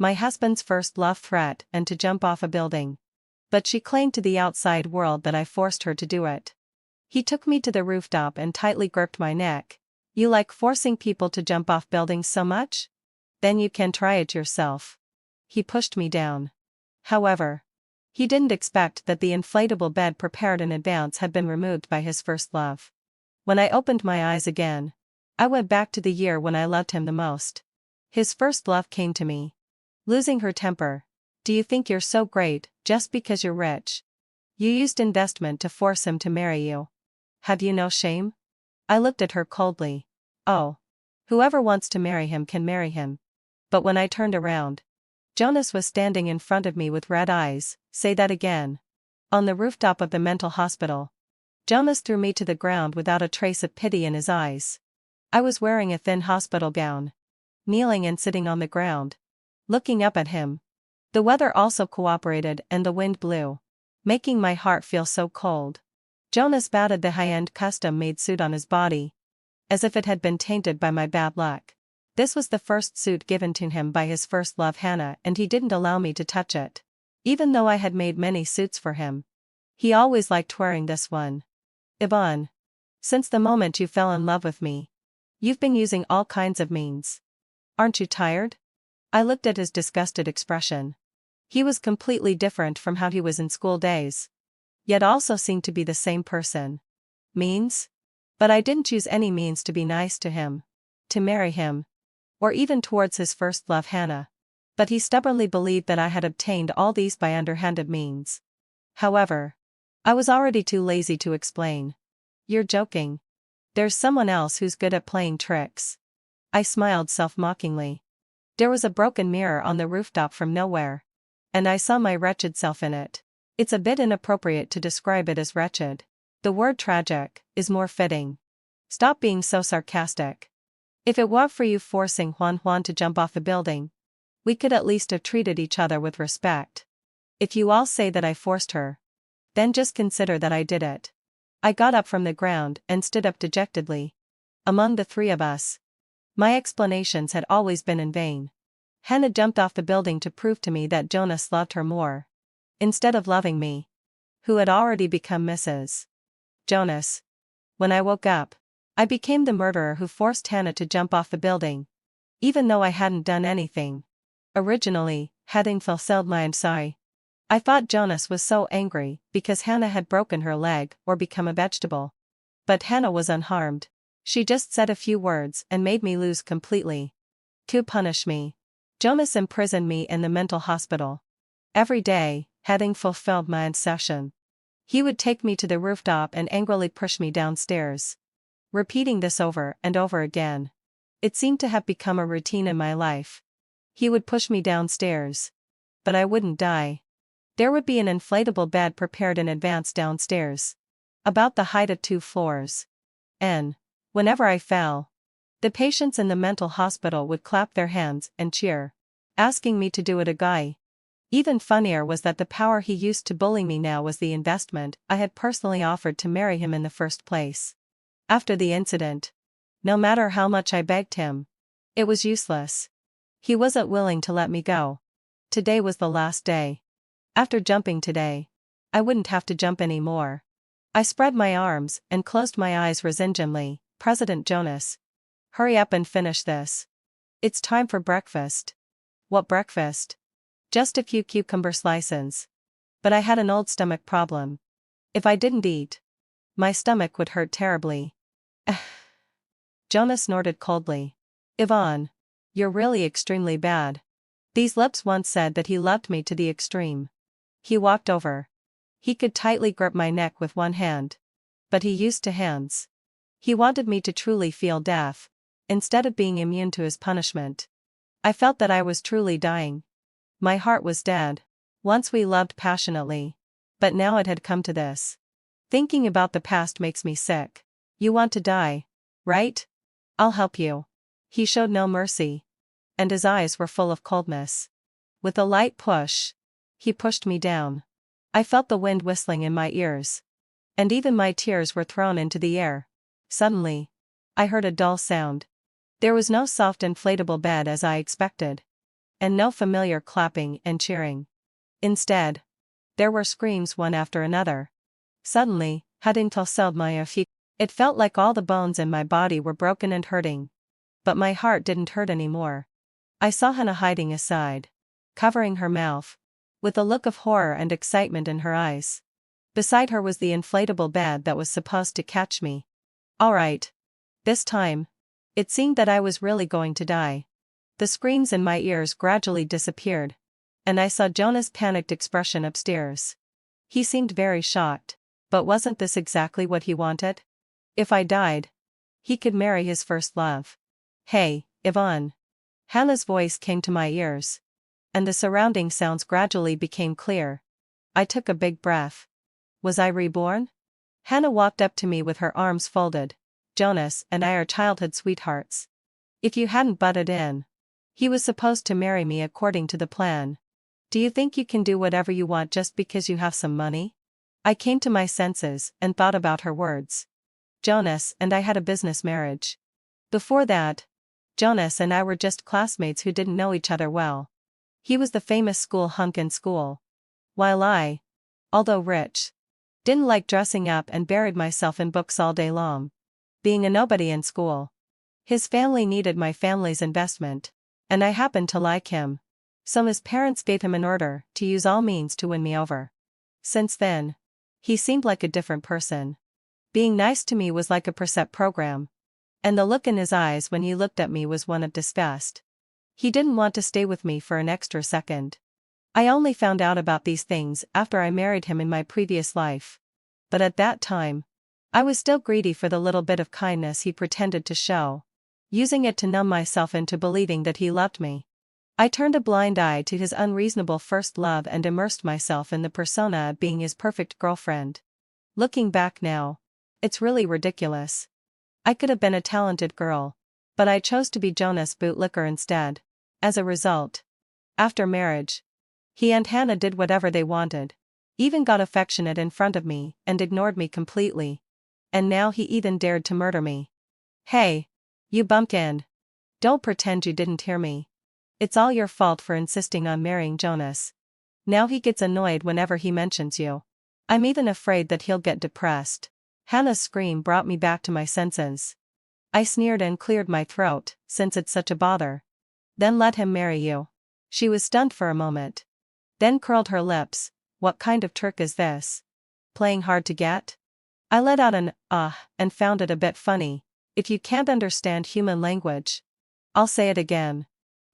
my husband's first love threat and to jump off a building. But she claimed to the outside world that I forced her to do it. He took me to the rooftop and tightly gripped my neck. You like forcing people to jump off buildings so much? Then you can try it yourself. He pushed me down. However, he didn't expect that the inflatable bed prepared in advance had been removed by his first love. When I opened my eyes again, I went back to the year when I loved him the most. His first love came to me. Losing her temper. Do you think you're so great, just because you're rich? You used investment to force him to marry you. Have you no shame? I looked at her coldly. Oh. Whoever wants to marry him can marry him. But when I turned around, Jonas was standing in front of me with red eyes. Say that again. On the rooftop of the mental hospital. Jonas threw me to the ground without a trace of pity in his eyes. I was wearing a thin hospital gown. Kneeling and sitting on the ground. Looking up at him. The weather also cooperated and the wind blew, making my heart feel so cold. Jonas batted the high-end custom-made suit on his body, as if it had been tainted by my bad luck. This was the first suit given to him by his first love Hannah, and he didn't allow me to touch it. Even though I had made many suits for him. He always liked wearing this one. Yvonne. Since the moment you fell in love with me, you've been using all kinds of means. Aren't you tired? I looked at his disgusted expression. He was completely different from how he was in school days. Yet also seemed to be the same person. Means? But I didn't use any means to be nice to him. To marry him. Or even towards his first love Hannah. But he stubbornly believed that I had obtained all these by underhanded means. However, I was already too lazy to explain. You're joking. There's someone else who's good at playing tricks. I smiled self-mockingly. There was a broken mirror on the rooftop from nowhere. And I saw my wretched self in it. It's a bit inappropriate to describe it as wretched. The word tragic is more fitting. Stop being so sarcastic. If it weren't for you forcing Juan to jump off a building, we could at least have treated each other with respect. If you all say that I forced her, then just consider that I did it. I got up from the ground and stood up dejectedly. Among the three of us, my explanations had always been in vain. Hannah jumped off the building to prove to me that Jonas loved her more. Instead of loving me, who had already become Mrs. Jonas. When I woke up, I became the murderer who forced Hannah to jump off the building. Even though I hadn't done anything. Originally, having fulfilled my sorry. I thought Jonas was so angry because Hannah had broken her leg or become a vegetable. But Hannah was unharmed. She just said a few words and made me lose completely. To punish me, Jonas imprisoned me in the mental hospital. Every day, having fulfilled my obsession, he would take me to the rooftop and angrily push me downstairs. Repeating this over and over again. It seemed to have become a routine in my life. He would push me downstairs. But I wouldn't die. There would be an inflatable bed prepared in advance downstairs. About the height of 2 floors. And, whenever I fell, the patients in the mental hospital would clap their hands and cheer, asking me to do it again. Even funnier was that the power he used to bully me now was the investment I had personally offered to marry him in the first place. After the incident, no matter how much I begged him, it was useless. He wasn't willing to let me go. Today was the last day. After jumping today, I wouldn't have to jump anymore. I spread my arms and closed my eyes resignedly. President Jonas, hurry up and finish this. It's time for breakfast. What breakfast? Just a few cucumber slices. But I had an old stomach problem. If I didn't eat, my stomach would hurt terribly. Jonas snorted coldly. Yvonne, you're really extremely bad. These lips once said that he loved me to the extreme. He walked over. He could tightly grip my neck with one hand. But he used two hands. He wanted me to truly feel death, instead of being immune to his punishment. I felt that I was truly dying. My heart was dead. Once we loved passionately. But now it had come to this. Thinking about the past makes me sick. You want to die, right? I'll help you. He showed no mercy. And his eyes were full of coldness. With a light push, he pushed me down. I felt the wind whistling in my ears. And even my tears were thrown into the air. Suddenly, I heard a dull sound. There was no soft inflatable bed as I expected. and no familiar clapping and cheering. Instead, there were screams one after another. Suddenly, hadn't told my feet. It felt like all the bones in my body were broken and hurting. But my heart didn't hurt anymore. I saw Hannah hiding aside, covering her mouth, with a look of horror and excitement in her eyes. Beside her was the inflatable bed that was supposed to catch me. All right. This time, it seemed that I was really going to die. The screams in my ears gradually disappeared, and I saw Jonah's panicked expression upstairs. He seemed very shocked, but wasn't this exactly what he wanted? If I died, he could marry his first love. Hey, Yvonne. Hannah's voice came to my ears, and the surrounding sounds gradually became clear. I took a big breath. Was I reborn? Hannah walked up to me with her arms folded. Jonas and I are childhood sweethearts. If you hadn't butted in, he was supposed to marry me according to the plan. Do you think you can do whatever you want just because you have some money? I came to my senses and thought about her words. Jonas and I had a business marriage. Before that, Jonas and I were just classmates who didn't know each other well. He was the famous school hunk in school, while I, although rich, didn't like dressing up and buried myself in books all day long. Being a nobody in school. His family needed my family's investment, and I happened to like him. So his parents gave him an order to use all means to win me over. Since then, he seemed like a different person. Being nice to me was like a preset program, and the look in his eyes when he looked at me was one of disgust. He didn't want to stay with me for an extra second. I only found out about these things after I married him in my previous life. But at that time, I was still greedy for the little bit of kindness he pretended to show, using it to numb myself into believing that he loved me. I turned a blind eye to his unreasonable first love and immersed myself in the persona of being his perfect girlfriend. Looking back now, it's really ridiculous. I could have been a talented girl, but I chose to be Jonas Bootlicker instead. As a result, after marriage, he and Hannah did whatever they wanted, even got affectionate in front of me and ignored me completely. And now he even dared to murder me. Hey, you bumpkin. Don't pretend you didn't hear me. It's all your fault for insisting on marrying Jonas. Now he gets annoyed whenever he mentions you. I'm even afraid that he'll get depressed. Hannah's scream brought me back to my senses. I sneered and cleared my throat, since it's such a bother. Then let him marry you. She was stunned for a moment. Then curled her lips. What kind of trick is this? Playing hard to get? I let out an and found it a bit funny. If you can't understand human language, I'll say it again.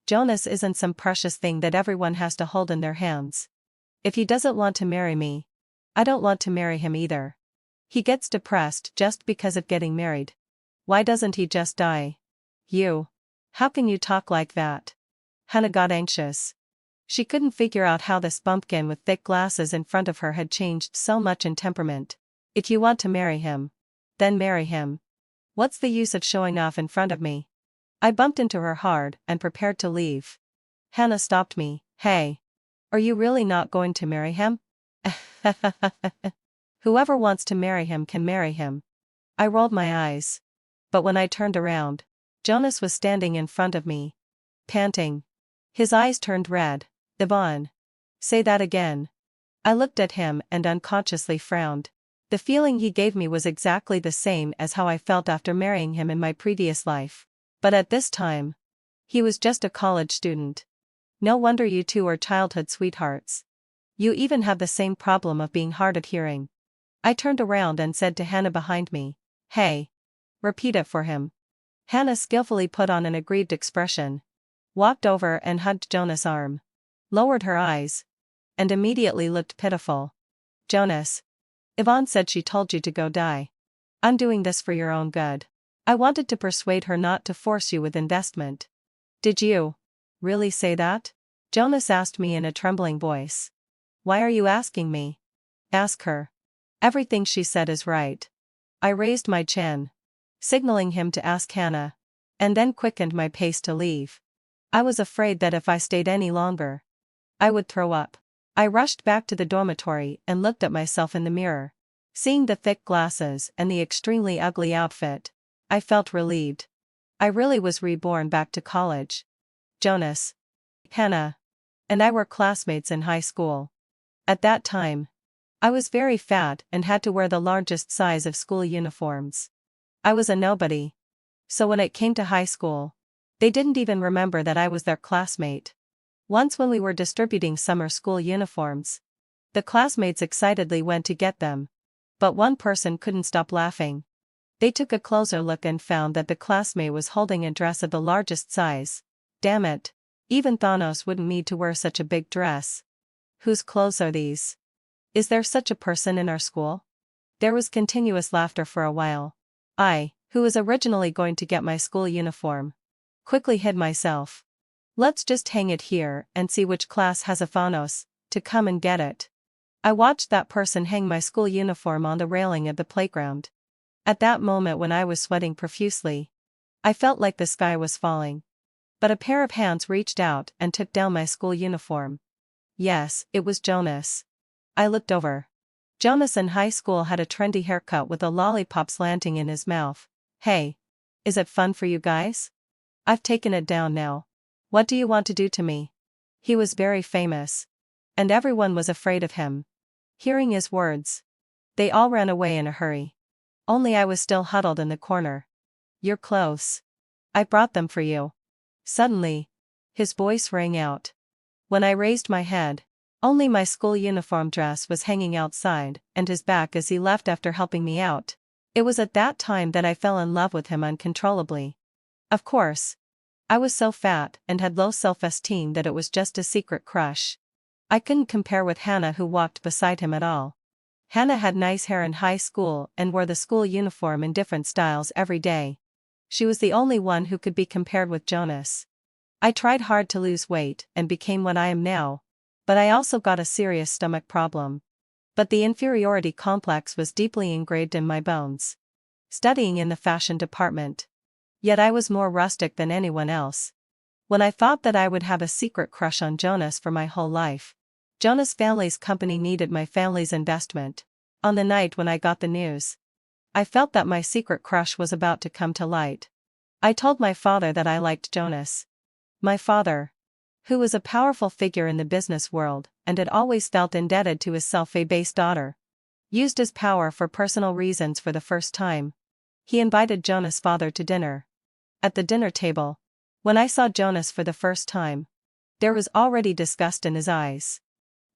Jonas isn't some precious thing that everyone has to hold in their hands. If he doesn't want to marry me, I don't want to marry him either. He gets depressed just because of getting married. Why doesn't he just die? You. How can you talk like that? Hannah got anxious. She couldn't figure out how this bumpkin with thick glasses in front of her had changed so much in temperament. If you want to marry him, then marry him. What's the use of showing off in front of me? I bumped into her hard and prepared to leave. Hannah stopped me. Hey. Are you really not going to marry him? Whoever wants to marry him can marry him. I rolled my eyes. But when I turned around, Jonas was standing in front of me, panting. His eyes turned red. Yvonne. Say that again. I looked at him and unconsciously frowned. The feeling he gave me was exactly the same as how I felt after marrying him in my previous life. But at this time, he was just a college student. No wonder you two are childhood sweethearts. You even have the same problem of being hard of hearing. I turned around and said to Hannah behind me, Hey. Repeat it for him. Hannah skillfully put on an aggrieved expression, walked over and hugged Jonas' arm, lowered her eyes, and immediately looked pitiful. Jonas. Yvonne said she told you to go die. I'm doing this for your own good. I wanted to persuade her not to force you with investment. Did you really say that? Jonas asked me in a trembling voice. Why are you asking me? Ask her. Everything she said is right. I raised my chin, signaling him to ask Hannah, and then quickened my pace to leave. I was afraid that if I stayed any longer, I would throw up. I rushed back to the dormitory and looked at myself in the mirror. Seeing the thick glasses and the extremely ugly outfit, I felt relieved. I really was reborn back to college. Jonas. Hannah and I were classmates in high school. At that time, I was very fat and had to wear the largest size of school uniforms. I was a nobody. So when it came to high school, they didn't even remember that I was their classmate. Once when we were distributing summer school uniforms, the classmates excitedly went to get them. But one person couldn't stop laughing. They took a closer look and found that the classmate was holding a dress of the largest size. Damn it. Even Thanos wouldn't need to wear such a big dress. Whose clothes are these? Is there such a person in our school? There was continuous laughter for a while. I, who was originally going to get my school uniform, quickly hid myself. Let's just hang it here and see which class has a Thanos to come and get it. I watched that person hang my school uniform on the railing of the playground. At that moment when I was sweating profusely, I felt like the sky was falling. But a pair of hands reached out and took down my school uniform. Yes, it was Jonas. I looked over. Jonas in high school had a trendy haircut with a lollipop slanting in his mouth. Hey. Is it fun for you guys? I've taken it down now. What do you want to do to me? He was very famous. And everyone was afraid of him. Hearing his words, they all ran away in a hurry. Only I was still huddled in the corner. You're close. I brought them for you. Suddenly, his voice rang out. When I raised my head, only my school uniform dress was hanging outside, and his back as he left after helping me out. It was at that time that I fell in love with him uncontrollably. Of course, I was so fat and had low self-esteem that it was just a secret crush. I couldn't compare with Hannah, who walked beside him at all. Hannah had nice hair in high school and wore the school uniform in different styles every day. She was the only one who could be compared with Jonas. I tried hard to lose weight and became what I am now, but I also got a serious stomach problem. But the inferiority complex was deeply engraved in my bones. Studying in the fashion department. Yet I was more rustic than anyone else. When I thought that I would have a secret crush on Jonas for my whole life, Jonas' family's company needed my family's investment. On the night when I got the news, I felt that my secret crush was about to come to light. I told my father that I liked Jonas. My father, who was a powerful figure in the business world and had always felt indebted to his self-abased daughter, used his power for personal reasons for the first time. He invited Jonas' father to dinner. At the dinner table, when I saw Jonas for the first time, there was already disgust in his eyes.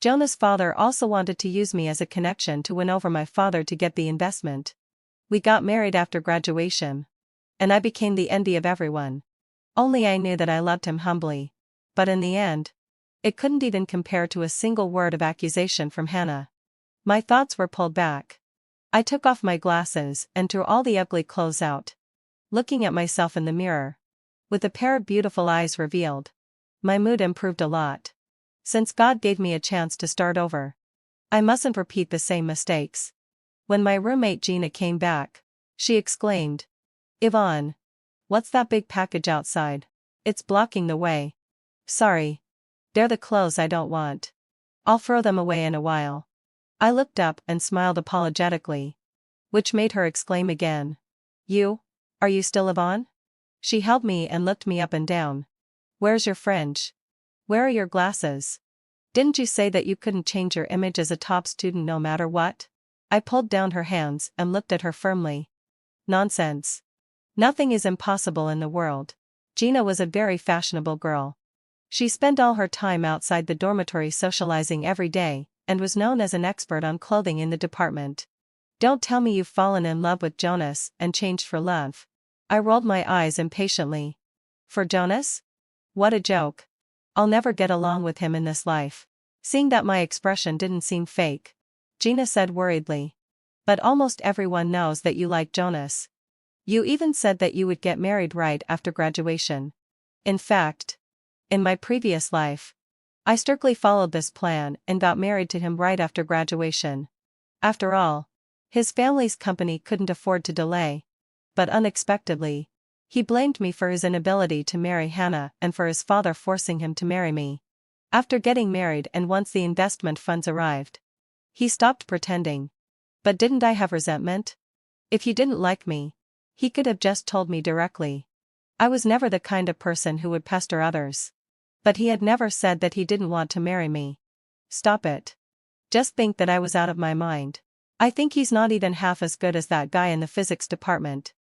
Jonas' father also wanted to use me as a connection to win over my father to get the investment. We got married after graduation. And I became the envy of everyone. Only I knew that I loved him humbly. But in the end, it couldn't even compare to a single word of accusation from Hannah. My thoughts were pulled back. I took off my glasses and threw all the ugly clothes out. Looking at myself in the mirror, with a pair of beautiful eyes revealed, my mood improved a lot. Since God gave me a chance to start over, I mustn't repeat the same mistakes. When my roommate Gina came back, she exclaimed, Yvonne, what's that big package outside? It's blocking the way. Sorry. They're the clothes I don't want. I'll throw them away in a while. I looked up and smiled apologetically, which made her exclaim again. Are you still Yvonne? She held me and looked me up and down. Where's your fringe? Where are your glasses? Didn't you say that you couldn't change your image as a top student no matter what? I pulled down her hands and looked at her firmly. Nonsense. Nothing is impossible in the world. Gina was a very fashionable girl. She spent all her time outside the dormitory socializing every day, and was known as an expert on clothing in the department. Don't tell me you've fallen in love with Jonas and changed for love. I rolled my eyes impatiently. For Jonas? What a joke. I'll never get along with him in this life. Seeing that my expression didn't seem fake, Gina said worriedly. But almost everyone knows that you like Jonas. You even said that you would get married right after graduation. In fact, in my previous life, I strictly followed this plan and got married to him right after graduation. After all, his family's company couldn't afford to delay. But unexpectedly, he blamed me for his inability to marry Hannah and for his father forcing him to marry me. After getting married and once the investment funds arrived, he stopped pretending. But didn't I have resentment? If he didn't like me, he could have just told me directly. I was never the kind of person who would pester others. But he had never said that he didn't want to marry me. Stop it. Just think that I was out of my mind. I think he's not even half as good as that guy in the physics department.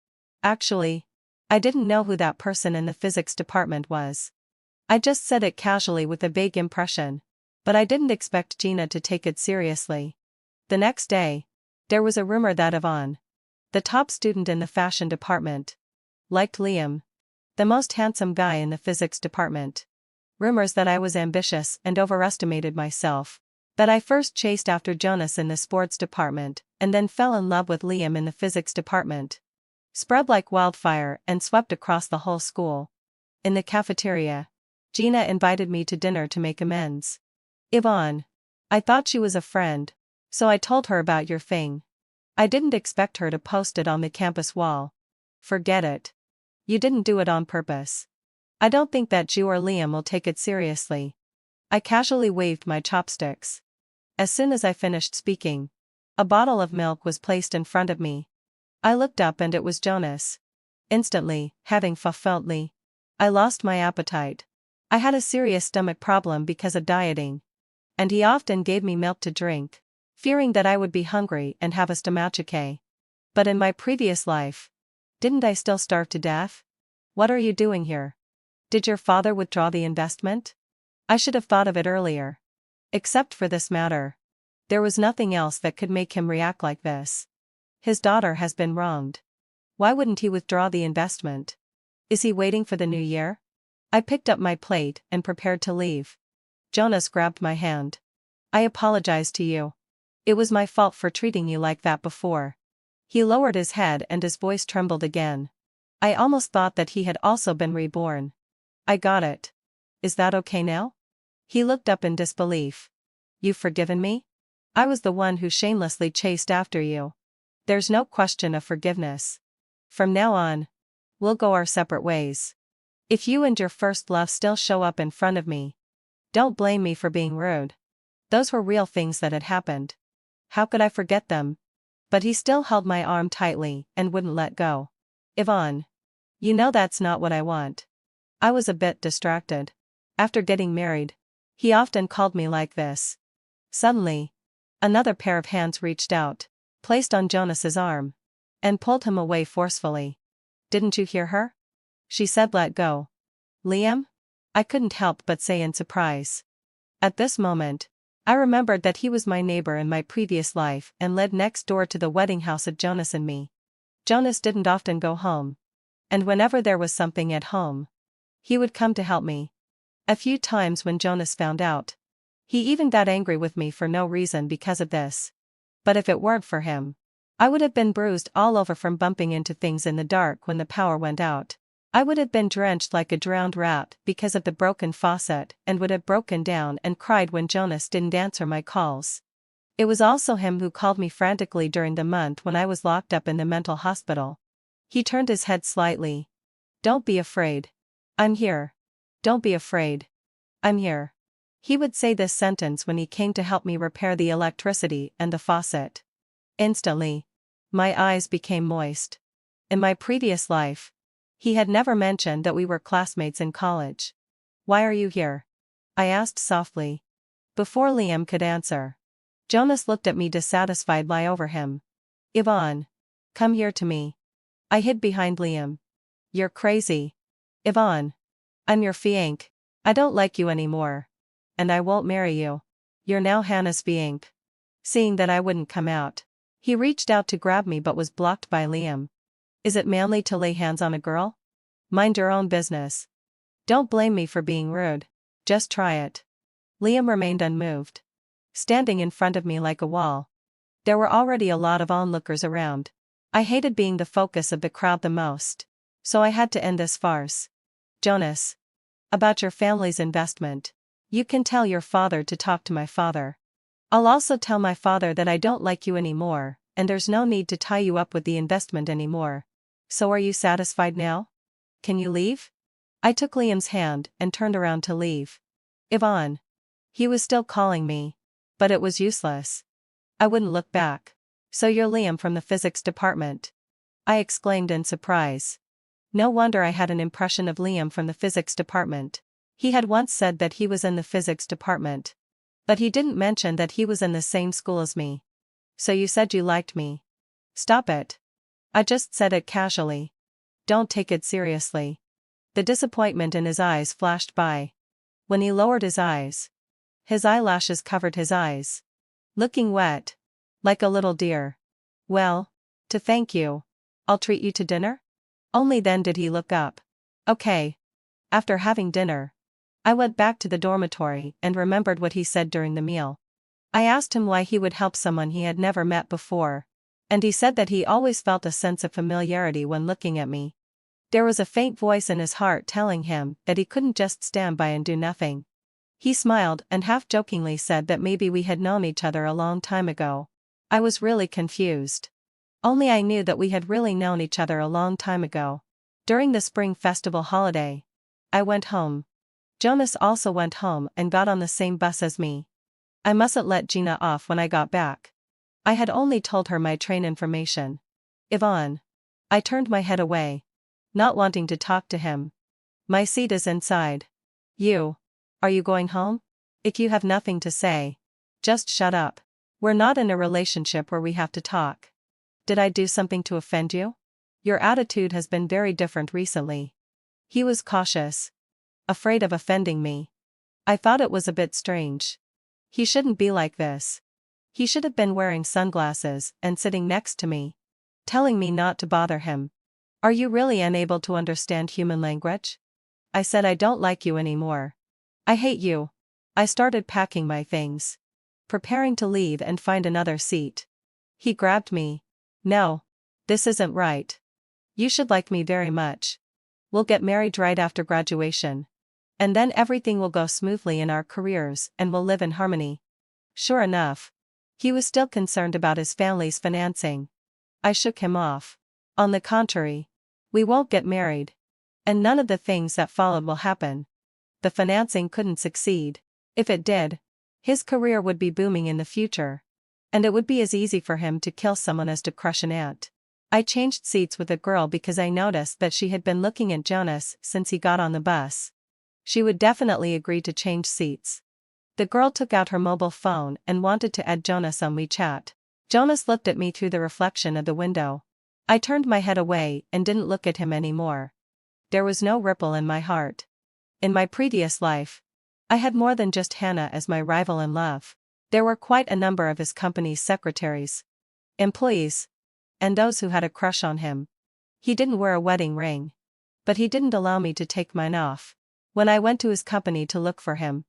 Actually, I didn't know who that person in the physics department was. I just said it casually with a vague impression, but I didn't expect Gina to take it seriously. The next day, there was a rumor that Yvonne, the top student in the fashion department, liked Liam, the most handsome guy in the physics department. Rumors that I was ambitious and overestimated myself, that I first chased after Jonas in the sports department and then fell in love with Liam in the physics department. Spread like wildfire and swept across the whole school. In the cafeteria, Gina invited me to dinner to make amends. Yvonne. I thought she was a friend, so I told her about your thing. I didn't expect her to post it on the campus wall. Forget it. You didn't do it on purpose. I don't think that you or Liam will take it seriously. I casually waved my chopsticks. As soon as I finished speaking, a bottle of milk was placed in front of me. I looked up and it was Jonas. Instantly, having felt me, I lost my appetite. I had a serious stomach problem because of dieting, and he often gave me milk to drink, fearing that I would be hungry and have a stomachache. But in my previous life, didn't I still starve to death? What are you doing here? Did your father withdraw the investment? I should have thought of it earlier. Except for this matter. There was nothing else that could make him react like this. His daughter has been wronged. Why wouldn't he withdraw the investment? Is he waiting for the new year? I picked up my plate and prepared to leave. Jonas grabbed my hand. I apologize to you. It was my fault for treating you like that before. He lowered his head and his voice trembled again. I almost thought that he had also been reborn. I got it. Is that okay now? He looked up in disbelief. You've forgiven me? I was the one who shamelessly chased after you. There's no question of forgiveness. From now on, we'll go our separate ways. If you and your first love still show up in front of me, don't blame me for being rude. Those were real things that had happened. How could I forget them? But he still held my arm tightly and wouldn't let go. Yvonne. You know that's not what I want. I was a bit distracted. After getting married, he often called me like this. Suddenly, another pair of hands reached out, placed on Jonas's arm, and pulled him away forcefully. Didn't you hear her? She said let go. Liam? I couldn't help but say in surprise. At this moment, I remembered that he was my neighbor in my previous life and lived next door to the wedding house of Jonas and me. Jonas didn't often go home. And whenever there was something at home, he would come to help me. A few times when Jonas found out, he even got angry with me for no reason because of this. But if it weren't for him, I would have been bruised all over from bumping into things in the dark when the power went out. I would have been drenched like a drowned rat because of the broken faucet and would have broken down and cried when Jonas didn't answer my calls. It was also him who called me frantically during the month when I was locked up in the mental hospital. He turned his head slightly. Don't be afraid. I'm here. Don't be afraid. I'm here. He would say this sentence when he came to help me repair the electricity and the faucet. Instantly, my eyes became moist. In my previous life, he had never mentioned that we were classmates in college. Why are you here? I asked softly. Before Liam could answer, Jonas looked at me dissatisfied lie over him. Yvonne. Come here to me. I hid behind Liam. You're crazy. Yvonne. I'm your fiancé. I don't like you anymore. And I won't marry you. You're now Hannah's fiancé. Seeing that I wouldn't come out, he reached out to grab me but was blocked by Liam. Is it manly to lay hands on a girl? Mind your own business. Don't blame me for being rude. Just try it. Liam remained unmoved, standing in front of me like a wall. There were already a lot of onlookers around. I hated being the focus of the crowd the most, so I had to end this farce. Jonas. About your family's investment. You can tell your father to talk to my father. I'll also tell my father that I don't like you anymore, and there's no need to tie you up with the investment anymore. So are you satisfied now? Can you leave? I took Liam's hand and turned around to leave. Yvonne. He was still calling me, but it was useless. I wouldn't look back. So you're Liam from the physics department? I exclaimed in surprise. No wonder I had an impression of Liam from the physics department. He had once said that he was in the physics department. But he didn't mention that he was in the same school as me. So you said you liked me. Stop it. I just said it casually. Don't take it seriously. The disappointment in his eyes flashed by. When he lowered his eyes, his eyelashes covered his eyes. Looking wet. Like a little deer. Well, to thank you, I'll treat you to dinner? Only then did he look up. Okay. After having dinner, I went back to the dormitory and remembered what he said during the meal. I asked him why he would help someone he had never met before, and he said that he always felt a sense of familiarity when looking at me. There was a faint voice in his heart telling him that he couldn't just stand by and do nothing. He smiled and half-jokingly said that maybe we had known each other a long time ago. I was really confused. Only I knew that we had really known each other a long time ago. During the spring festival holiday, I went home. Jonas also went home and got on the same bus as me. I mustn't let Gina off when I got back. I had only told her my train information. Yvonne. I turned my head away, not wanting to talk to him. My seat is inside. You. Are you going home? If you have nothing to say, just shut up. We're not in a relationship where we have to talk. Did I do something to offend you? Your attitude has been very different recently. He was cautious. Afraid of offending me. I thought it was a bit strange. He shouldn't be like this. He should have been wearing sunglasses and sitting next to me, telling me not to bother him. Are you really unable to understand human language? I said I don't like you anymore. I hate you. I started packing my things, preparing to leave and find another seat. He grabbed me. No. This isn't right. You should like me very much. We'll get married right after graduation. And then everything will go smoothly in our careers and we'll live in harmony. Sure enough. He was still concerned about his family's financing. I shook him off. On the contrary. We won't get married. And none of the things that followed will happen. The financing couldn't succeed. If it did, his career would be booming in the future. And it would be as easy for him to kill someone as to crush an ant. I changed seats with a girl because I noticed that she had been looking at Jonas since he got on the bus. She would definitely agree to change seats. The girl took out her mobile phone and wanted to add Jonas on WeChat. Jonas looked at me through the reflection of the window. I turned my head away and didn't look at him anymore. There was no ripple in my heart. In my previous life, I had more than just Hannah as my rival in love. There were quite a number of his company's secretaries, employees, and those who had a crush on him. He didn't wear a wedding ring. But he didn't allow me to take mine off. When I went to his company to look for him,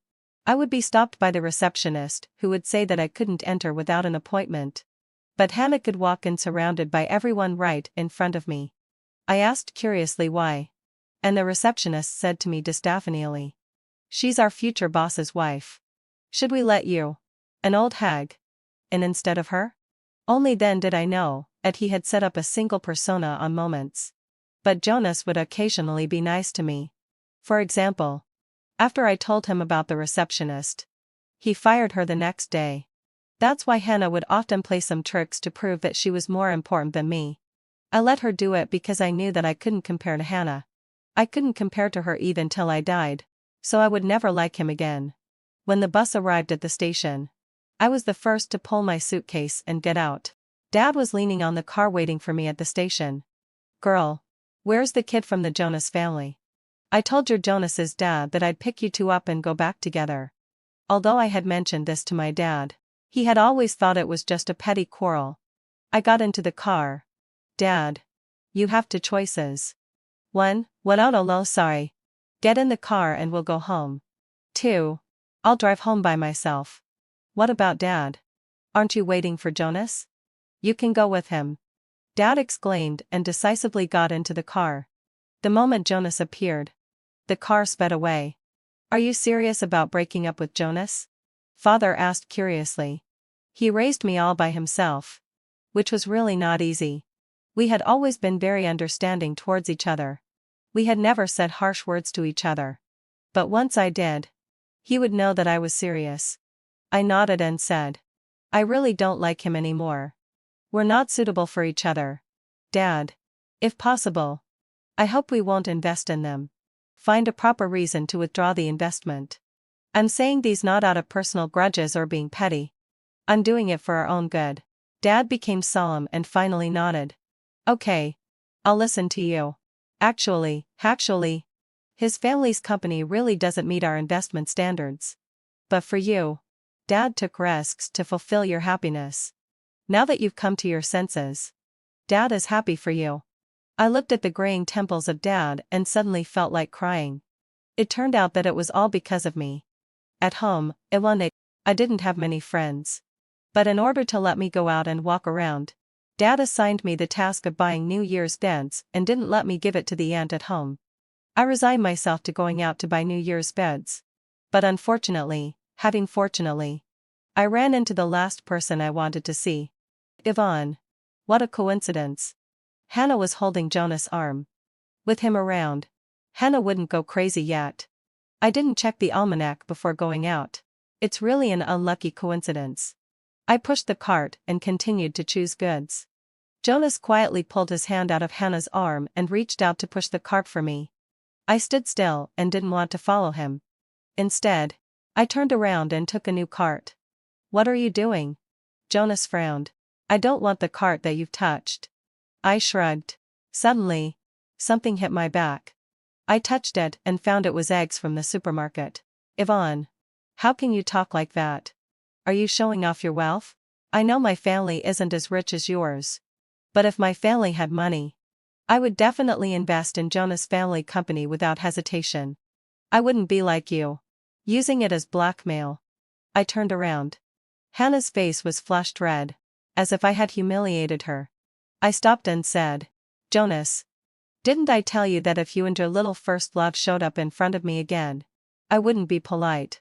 I would be stopped by the receptionist who would say that I couldn't enter without an appointment. But Hannah could walk in surrounded by everyone right in front of me. I asked curiously why. And the receptionist said to me distaphonially, "She's our future boss's wife. Should we let you, an old hag, in instead of her?" Only then did I know that he had set up a single persona on moments. But Jonas would occasionally be nice to me. For example, after I told him about the receptionist, he fired her the next day. That's why Hannah would often play some tricks to prove that she was more important than me. I let her do it because I knew that I couldn't compare to Hannah. I couldn't compare to her even till I died, so I would never like him again. When the bus arrived at the station, I was the first to pull my suitcase and get out. Dad was leaning on the car waiting for me at the station. "Girl, where's the kid from the Jonas family? I told your Jonas's dad that I'd pick you two up and go back together." Although I had mentioned this to my dad, he had always thought it was just a petty quarrel. I got into the car. "Dad, you have two choices. 1, without a low sorry. Get in the car and we'll go home. 2, I'll drive home by myself." "What about Dad? Aren't you waiting for Jonas?" "You can go with him," Dad exclaimed and decisively got into the car. The moment Jonas appeared, the car sped away. "Are you serious about breaking up with Jonas?" Father asked curiously. He raised me all by himself. Which was really not easy. We had always been very understanding towards each other. We had never said harsh words to each other. But once I did, he would know that I was serious. I nodded and said, "I really don't like him anymore. We're not suitable for each other. Dad, if possible, I hope we won't invest in them." find a proper reason to withdraw the investment. I'm saying these not out of personal grudges or being petty. I'm doing it for our own good. Dad became solemn and finally nodded. Okay. I'll listen to you. Actually, his family's company really doesn't meet our investment standards. But for you, Dad took risks to fulfill your happiness. Now that you've come to your senses, Dad is happy for you. I looked at the graying temples of Dad and suddenly felt like crying. It turned out that it was all because of me. At home, I didn't have many friends. But in order to let me go out and walk around, Dad assigned me the task of buying New Year's beds and didn't let me give it to the aunt at home. I resigned myself to going out to buy New Year's beds. But unfortunately, I ran into the last person I wanted to see. Yvonne. What a coincidence. Hannah was holding Jonas' arm. With him around, Hannah wouldn't go crazy yet. I didn't check the almanac before going out. It's really an unlucky coincidence. I pushed the cart and continued to choose goods. Jonas quietly pulled his hand out of Hannah's arm and reached out to push the cart for me. I stood still and didn't want to follow him. Instead, I turned around and took a new cart. What are you doing? Jonas frowned. I don't want the cart that you've touched. I shrugged. Suddenly, something hit my back. I touched it and found it was eggs from the supermarket. Yvonne. How can you talk like that? Are you showing off your wealth? I know my family isn't as rich as yours. But if my family had money, I would definitely invest in Jonas' family company without hesitation. I wouldn't be like you, using it as blackmail. I turned around. Hannah's face was flushed red, as if I had humiliated her. I stopped and said, Jonas, didn't I tell you that if you and your little first love showed up in front of me again, I wouldn't be polite?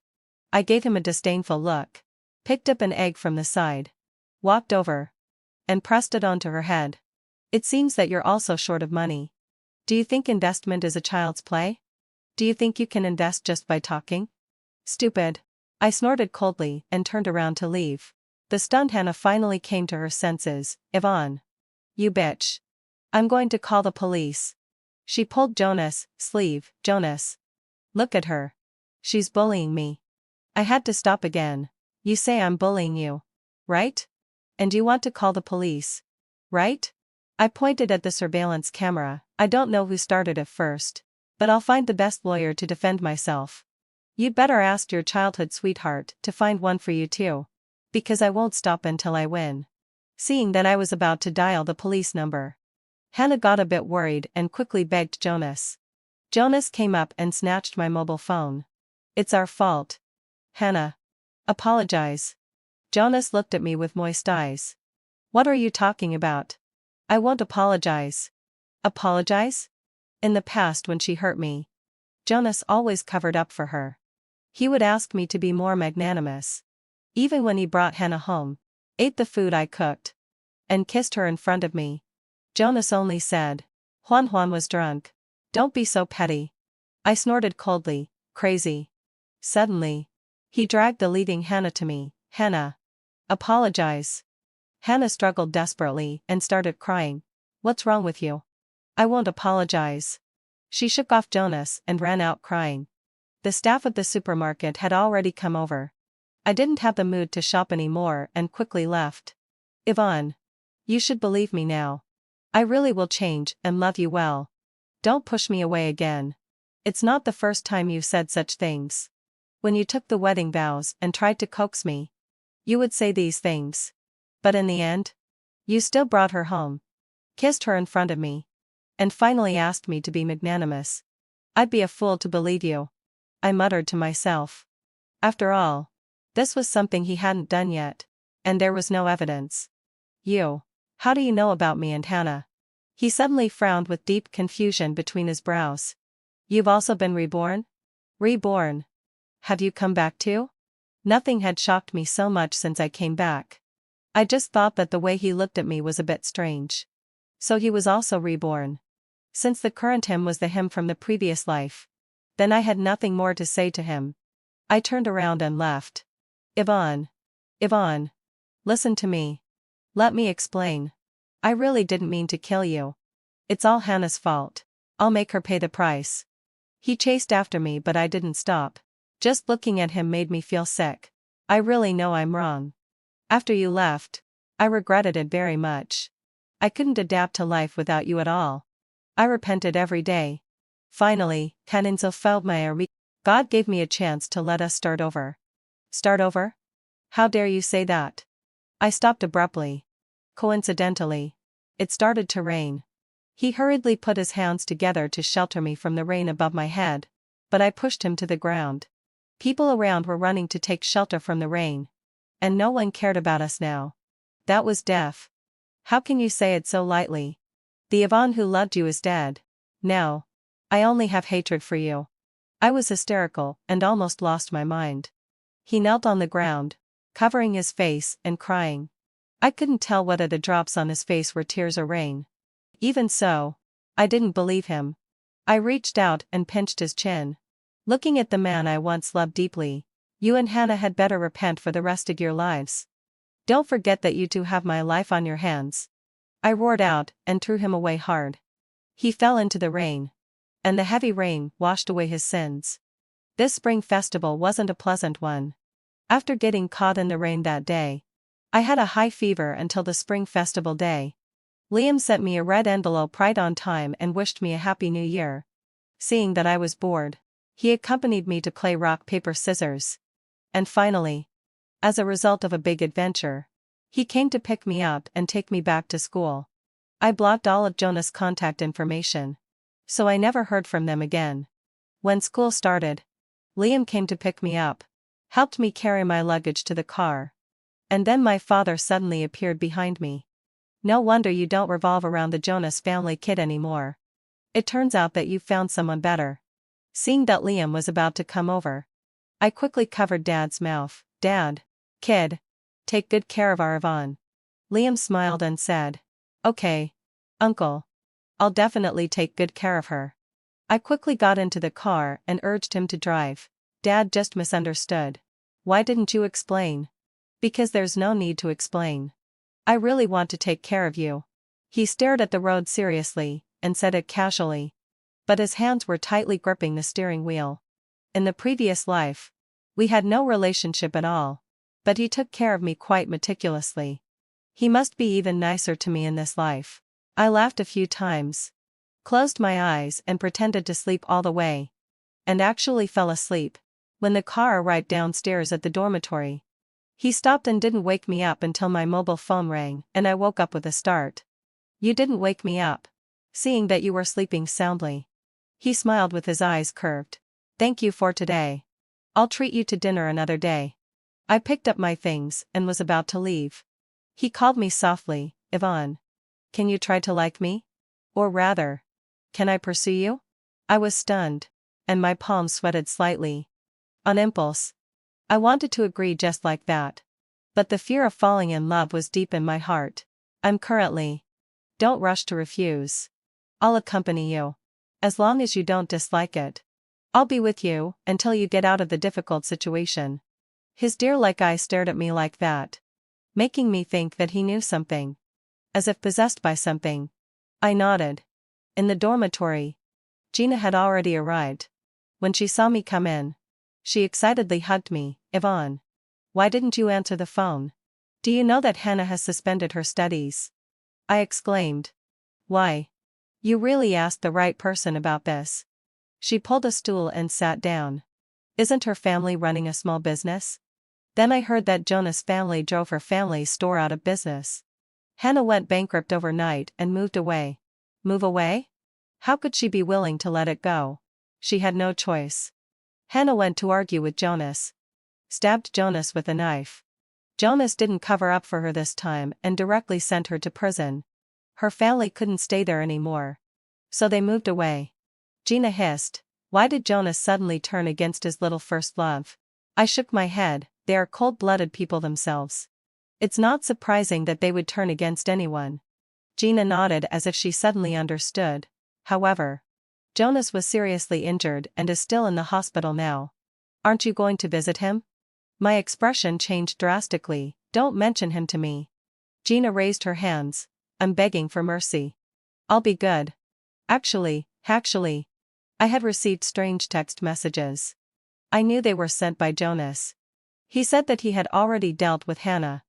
I gave him a disdainful look, picked up an egg from the side, walked over, and pressed it onto her head. It seems that you're also short of money. Do you think investment is a child's play? Do you think you can invest just by talking? Stupid. I snorted coldly and turned around to leave. The stunned Hannah finally came to her senses. Yvonne. You bitch. I'm going to call the police. She pulled Jonas' sleeve. Jonas. Look at her. She's bullying me. I had to stop again. You say I'm bullying you, right? And you want to call the police, right? I pointed at the surveillance camera. I don't know who started it first, but I'll find the best lawyer to defend myself. You'd better ask your childhood sweetheart to find one for you too. Because I won't stop until I win. Seeing that I was about to dial the police number, Hannah got a bit worried and quickly begged Jonas. Jonas came up and snatched my mobile phone. It's our fault. Hannah. Apologize. Jonas looked at me with moist eyes. What are you talking about? I won't apologize. Apologize? In the past when she hurt me, Jonas always covered up for her. He would ask me to be more magnanimous. Even when he brought Hannah home, ate the food I cooked, and kissed her in front of me, Jonas only said, Juan was drunk. Don't be so petty. I snorted coldly, crazy. Suddenly, he dragged the leading Hannah to me. Hannah. Apologize. Hannah struggled desperately and started crying. What's wrong with you? I won't apologize. She shook off Jonas and ran out crying. The staff of the supermarket had already come over. I didn't have the mood to shop anymore and quickly left. Yvonne. You should believe me now. I really will change and love you well. Don't push me away again. It's not the first time you've said such things. When you took the wedding vows and tried to coax me, you would say these things. But in the end, you still brought her home, kissed her in front of me, and finally asked me to be magnanimous. I'd be a fool to believe you. I muttered to myself. After all, this was something he hadn't done yet, and there was no evidence. You. How do you know about me and Hannah? He suddenly frowned with deep confusion between his brows. You've also been reborn? Reborn. Have you come back too? Nothing had shocked me so much since I came back. I just thought that the way he looked at me was a bit strange. So he was also reborn. Since the current him was the him from the previous life, then I had nothing more to say to him. I turned around and left. Yvonne. Listen to me. Let me explain. I really didn't mean to kill you. It's all Hannah's fault. I'll make her pay the price. He chased after me, but I didn't stop. Just looking at him made me feel sick. I really know I'm wrong. After you left, I regretted it very much. I couldn't adapt to life without you at all. I repented every day. Finally, God gave me a chance to let us start over. Start over? How dare you say that? I stopped abruptly. Coincidentally, it started to rain. He hurriedly put his hands together to shelter me from the rain above my head, but I pushed him to the ground. People around were running to take shelter from the rain. And no one cared about us now. That was death. How can you say it so lightly? The Yvonne who loved you is dead. Now, I only have hatred for you. I was hysterical and almost lost my mind. He knelt on the ground, covering his face and crying. I couldn't tell whether the drops on his face were tears or rain. Even so, I didn't believe him. I reached out and pinched his chin. Looking at the man I once loved deeply, you and Hannah had better repent for the rest of your lives. Don't forget that you two have my life on your hands. I roared out and threw him away hard. He fell into the rain. And the heavy rain washed away his sins. This spring festival wasn't a pleasant one. After getting caught in the rain that day, I had a high fever until the spring festival day. Liam sent me a red envelope right on time and wished me a happy new year. Seeing that I was bored, he accompanied me to play rock paper scissors. And finally, as a result of a big adventure, he came to pick me up and take me back to school. I blocked all of Jonah's contact information, so I never heard from them again. When school started, Liam came to pick me up, helped me carry my luggage to the car. And then my father suddenly appeared behind me. No wonder you don't revolve around the Jonas family kid anymore. It turns out that you've found someone better. Seeing that Liam was about to come over, I quickly covered Dad's mouth. Dad. Kid. Take good care of our Yvonne. Liam smiled and said, Okay, Uncle. I'll definitely take good care of her. I quickly got into the car and urged him to drive. Dad just misunderstood. Why didn't you explain? Because there's no need to explain. I really want to take care of you. He stared at the road seriously, and said it casually. But his hands were tightly gripping the steering wheel. In the previous life, we had no relationship at all. But he took care of me quite meticulously. He must be even nicer to me in this life. I laughed a few times, closed my eyes and pretended to sleep all the way. And actually fell asleep when the car arrived downstairs at the dormitory. He stopped and didn't wake me up until my mobile phone rang and I woke up with a start. You didn't wake me up, seeing that you were sleeping soundly. He smiled with his eyes curved. Thank you for today. I'll treat you to dinner another day. I picked up my things and was about to leave. He called me softly, Yvonne. Can you try to like me? Or rather, can I pursue you? I was stunned, and my palms sweated slightly. On impulse, I wanted to agree just like that. But the fear of falling in love was deep in my heart. I'm currently. Don't rush to refuse. I'll accompany you. As long as you don't dislike it. I'll be with you until you get out of the difficult situation. His deer-like eyes stared at me like that, making me think that he knew something. As if possessed by something. I nodded. In the dormitory, Gina had already arrived. When she saw me come in, she excitedly hugged me. Yvonne. Why didn't you answer the phone? Do you know that Hannah has suspended her studies? I exclaimed. Why? You really asked the right person about this. She pulled a stool and sat down. Isn't her family running a small business? Then I heard that Jonah's family drove her family's store out of business. Hannah went bankrupt overnight and moved away. Move away? How could she be willing to let it go? She had no choice. Hannah went to argue with Jonas. Stabbed Jonas with a knife. Jonas didn't cover up for her this time and directly sent her to prison. Her family couldn't stay there anymore. So they moved away. Gina hissed. Why did Jonas suddenly turn against his little first love? I shook my head. They are cold-blooded people themselves. It's not surprising that they would turn against anyone. Gina nodded as if she suddenly understood. However, Jonas was seriously injured and is still in the hospital now. Aren't you going to visit him? My expression changed drastically. Don't mention him to me. Gina raised her hands. I'm begging for mercy. I'll be good. Actually. I had received strange text messages. I knew they were sent by Jonas. He said that he had already dealt with Hannah.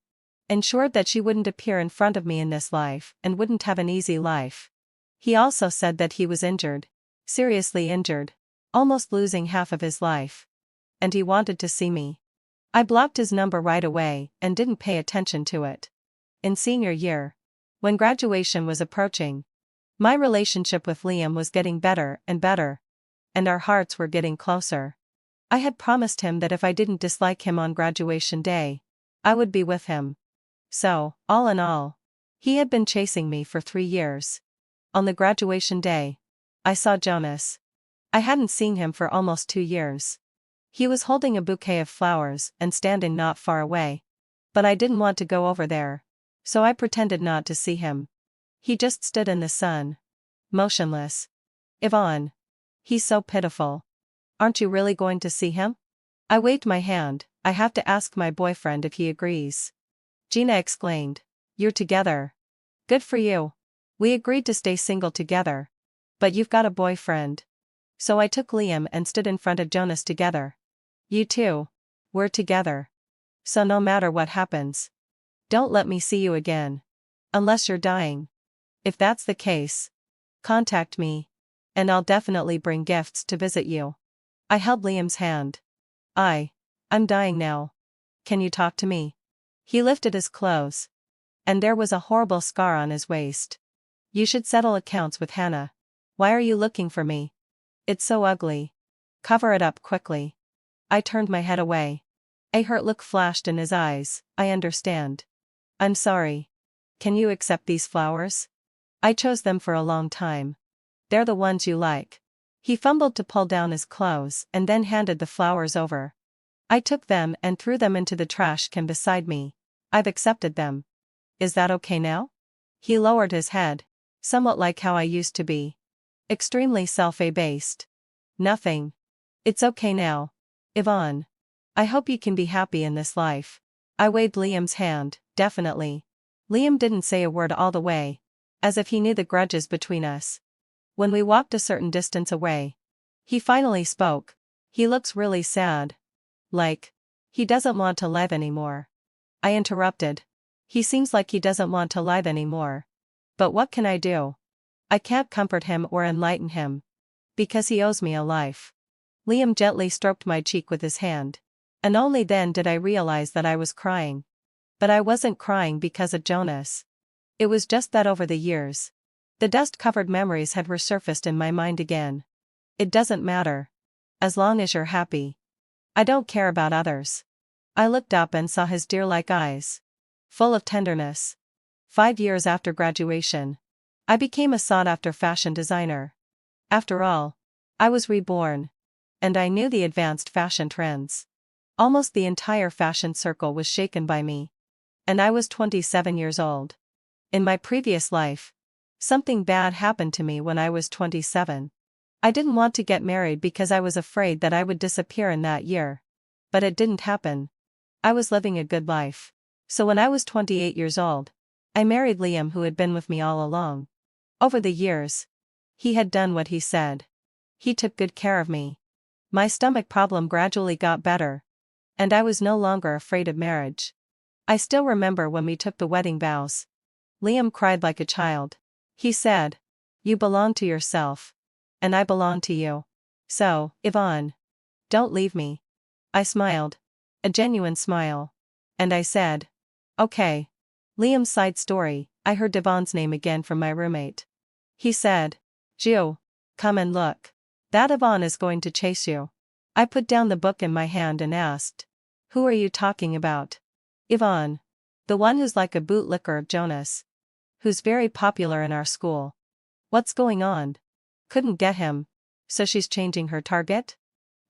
Ensured that she wouldn't appear in front of me in this life and wouldn't have an easy life. He also said that he was injured. Seriously injured. Almost losing half of his life. And he wanted to see me. I blocked his number right away and didn't pay attention to it. In senior year, when graduation was approaching, my relationship with Liam was getting better and better. And our hearts were getting closer. I had promised him that if I didn't dislike him on graduation day, I would be with him. So, all in all, he had been chasing me for 3 years. On the graduation day, I saw Jonas. I hadn't seen him for almost 2 years. He was holding a bouquet of flowers and standing not far away. But I didn't want to go over there. So I pretended not to see him. He just stood in the sun. Motionless. Yvonne. He's so pitiful. Aren't you really going to see him? I waved my hand. I have to ask my boyfriend if he agrees. Gina exclaimed. You're together. Good for you. We agreed to stay single together. But you've got a boyfriend. So I took Liam and stood in front of Jonas together. You too. We're together. So no matter what happens, don't let me see you again. Unless you're dying. If that's the case, contact me. And I'll definitely bring gifts to visit you. I held Liam's hand. I'm dying now. Can you talk to me? He lifted his clothes. And there was a horrible scar on his waist. You should settle accounts with Hannah. Why are you looking for me? It's so ugly. Cover it up quickly. I turned my head away. A hurt look flashed in his eyes. I understand. I'm sorry. Can you accept these flowers? I chose them for a long time. They're the ones you like. He fumbled to pull down his clothes and then handed the flowers over. I took them and threw them into the trash can beside me. I've accepted them. Is that okay now? He lowered his head, somewhat like how I used to be. Extremely self-abased. Nothing. It's okay now. Yvonne. I hope you can be happy in this life. I waved Liam's hand, definitely. Liam didn't say a word all the way. As if he knew the grudges between us. When we walked a certain distance away, he finally spoke. He looks really sad. Like, he doesn't want to live anymore. I interrupted. He seems like he doesn't want to live anymore. But what can I do? I can't comfort him or enlighten him. Because he owes me a life. Liam gently stroked my cheek with his hand. And only then did I realize that I was crying. But I wasn't crying because of Jonas. It was just that over the years, the dust-covered memories had resurfaced in my mind again. It doesn't matter. As long as you're happy. I don't care about others. I looked up and saw his deer-like eyes. Full of tenderness. 5 years after graduation, I became a sought-after fashion designer. After all, I was reborn. And I knew the advanced fashion trends. Almost the entire fashion circle was shaken by me. And I was 27 years old. In my previous life, something bad happened to me when I was 27. I didn't want to get married because I was afraid that I would disappear in that year. But it didn't happen. I was living a good life. So when I was 28 years old, I married Liam, who had been with me all along. Over the years, he had done what he said. He took good care of me. My stomach problem gradually got better. And I was no longer afraid of marriage. I still remember when we took the wedding vows. Liam cried like a child. He said, "You belong to yourself. And I belong to you. So, Yvonne, don't leave me." I smiled. A genuine smile. And I said, "Okay." Liam's side story. I heard Devon's name again from my roommate. He said, "Ju, come and look. That Yvonne is going to chase you." I put down the book in my hand and asked, "Who are you talking about?" "Yvonne. The one who's like a bootlicker of Jonas. Who's very popular in our school." "What's going on?" "Couldn't get him. So she's changing her target?"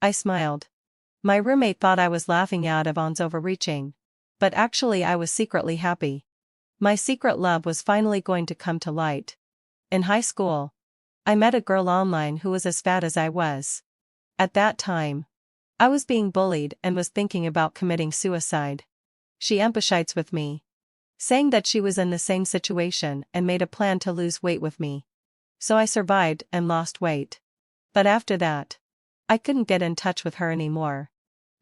I smiled. My roommate thought I was laughing at Yvonne's overreaching. But actually I was secretly happy. My secret love was finally going to come to light. In high school, I met a girl online who was as fat as I was. At that time, I was being bullied and was thinking about committing suicide. She empathized with me, saying that she was in the same situation and made a plan to lose weight with me. So I survived and lost weight. But after that, I couldn't get in touch with her anymore.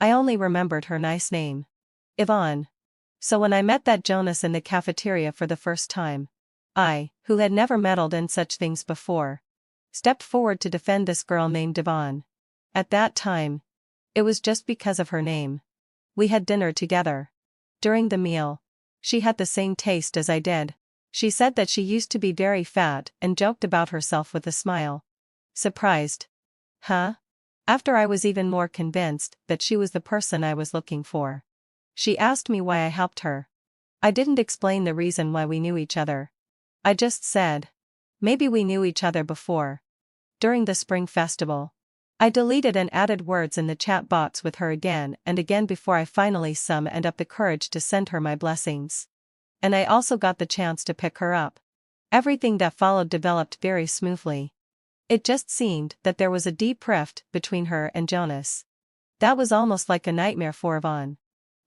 I only remembered her nice name. Yvonne. So when I met that Jonas in the cafeteria for the first time, I, who had never meddled in such things before, stepped forward to defend this girl named Yvonne. At that time, it was just because of her name. We had dinner together. During the meal, she had the same taste as I did. She said that she used to be very fat and joked about herself with a smile. Surprised. Huh? After I was even more convinced that she was the person I was looking for. She asked me why I helped her. I didn't explain the reason why we knew each other. I just said, maybe we knew each other before. During the spring festival, I deleted and added words in the chat box with her again and again before I finally summoned up the courage to send her my blessings. And I also got the chance to pick her up. Everything that followed developed very smoothly. It just seemed that there was a deep rift between her and Jonas. That was almost like a nightmare for Yvonne.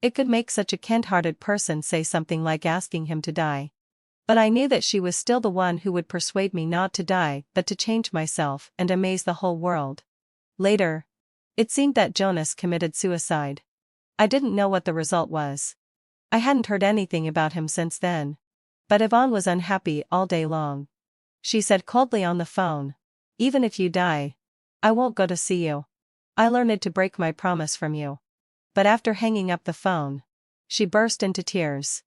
It could make such a kind-hearted person say something like asking him to die. But I knew that she was still the one who would persuade me not to die but to change myself and amaze the whole world. Later, it seemed that Jonas committed suicide. I didn't know what the result was. I hadn't heard anything about him since then. But Yvonne was unhappy all day long. She said coldly on the phone, "Even if you die, I won't go to see you. I learned to break my promise from you." But after hanging up the phone, she burst into tears.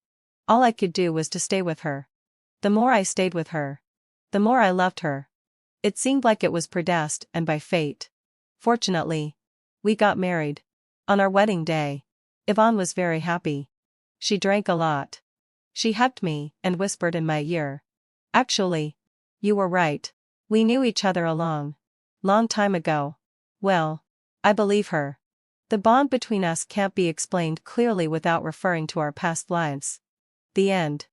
All I could do was to stay with her. The more I stayed with her, the more I loved her. It seemed like it was predestined and by fate. Fortunately, we got married. On our wedding day, Yvonne was very happy. She drank a lot. She hugged me and whispered in my ear, "Actually, you were right. We knew each other a long time ago." Well, I believe her. The bond between us can't be explained clearly without referring to our past lives. The end.